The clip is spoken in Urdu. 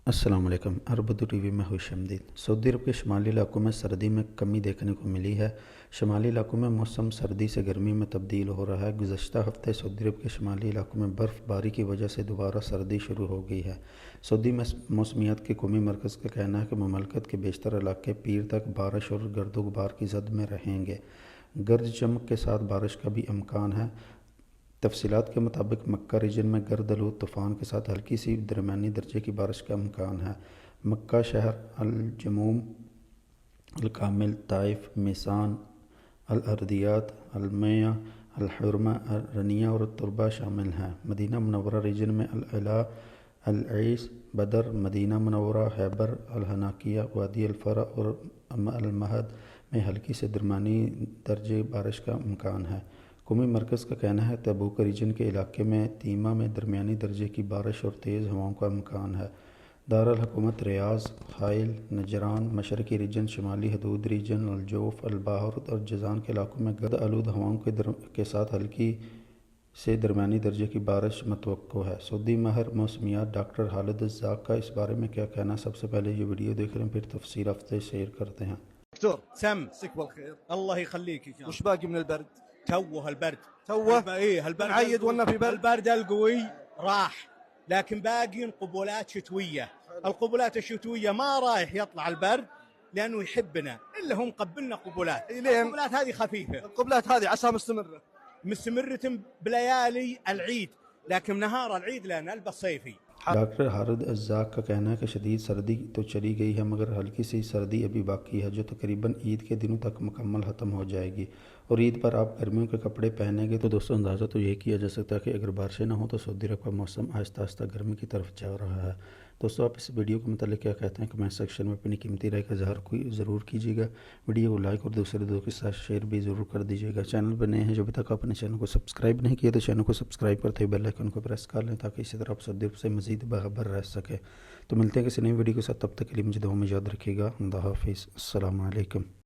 السلام علیکم۔ اربدو ٹی وی میں خوش آمدید۔ سعودی عرب کے شمالی علاقوں میں سردی میں کمی دیکھنے کو ملی ہے۔ شمالی علاقوں میں موسم سردی سے گرمی میں تبدیل ہو رہا ہے۔ گزشتہ ہفتے سعودی عرب کے شمالی علاقوں میں برف باری کی وجہ سے دوبارہ سردی شروع ہو گئی ہے۔ سعودی موسمیات کے قومی مرکز کا کہنا ہے کہ مملکت کے بیشتر علاقے پیر تک بارش اور گرد و غبار کی زد میں رہیں گے۔ گرج چمک کے ساتھ بارش کا بھی امکان ہے۔ تفصیلات کے مطابق مکہ ریجن میں گرد آلود طوفان کے ساتھ ہلکی سی درمیانی درجے کی بارش کا امکان ہے۔ مکہ شہر، الجموم، الکامل، طائف، میسان، الارضیات، المیہ، الحرمہ، رنیہ اور طربہ شامل ہیں۔ مدینہ منورہ ریجن میں العلا، العیس، بدر، مدینہ منورہ، خیبر، الحناکیہ، وادی الفرا اور المہد میں ہلکی سے درمیانی درجے بارش کا امکان ہے۔ قومی مرکز کا کہنا ہے تبوک ریجن کے علاقے میں تیمہ میں درمیانی درجے کی بارش اور تیز ہواؤں کا امکان ہے۔ دارالحکومت ریاض، حائل، نجران، مشرقی ریجن، شمالی حدود ریجن، الجوف، الباحر اور جازان کے علاقوں میں گرد آلود ہواؤں کے ساتھ ہلکی سے درمیانی درجے کی بارش متوقع ہے۔ سعودی ماہر موسمیات ڈاکٹر خالد الزاق کا اس بارے میں کیا کہنا ہے؟ سب سے پہلے یہ ویڈیو دیکھ لیں، پھر تفصیل ہفتے شیئر کرتے ہیں۔ دكتور سم مسك بالخير الله يخليك يا وش باقي من البرد؟ توه البرد توه البرد نعيد ولا في برد؟ البرد القوي راح، لكن باقي قبلات شتويه. القبلات الشتويه ما رايح يطلع البرد لانه يحبنا، الا هم قبلنا قبلات. القبلات هذه خفيفه، القبلات هذه عساها مستمره بليالي العيد، لكن نهار العيد لا نلبس صيفي. ڈاکٹر خالد الزاق کا کہنا ہے کہ شدید سردی تو چلی گئی ہے مگر ہلکی سی سردی ابھی باقی ہے جو تقریباً عید کے دنوں تک مکمل ختم ہو جائے گی، اور عید پر آپ گرمیوں کے کپڑے پہنیں گے تو دوستوں اندازہ تو یہ کیا جا سکتا ہے کہ اگر بارشیں نہ ہوں تو سعودی عرب کا موسم آہستہ آہستہ گرمی کی طرف جا رہا ہے۔ دوستوں آپ اس ویڈیو کے متعلق کیا کہتے ہیں؟ کمنٹ سیکشن میں اپنی قیمتی رائے کا اظہار ضرور کیجیے گا۔ ویڈیو کو لائک اور دوسرے دوستوں کے ساتھ شیئر بھی ضرور کر دیجیے گا۔ چینل پر نئے ہیں جو ابھی تک اپنے چینل کو سبسکرائب نہیں کیا تو چینل کو سبسکرائب کرتے ہوئے بیل آئیکن کو پریس کر لیں تاکہ اسی طرح آپ سعودی عرب سے مزید باخبر رہ سکے۔ تو ملتے ہیں کسی نئی ویڈیو کے ساتھ، تب تک کے لیے مجھے دعاؤں میں یاد رکھیے گا۔ اللہ حافظ، السلام علیکم۔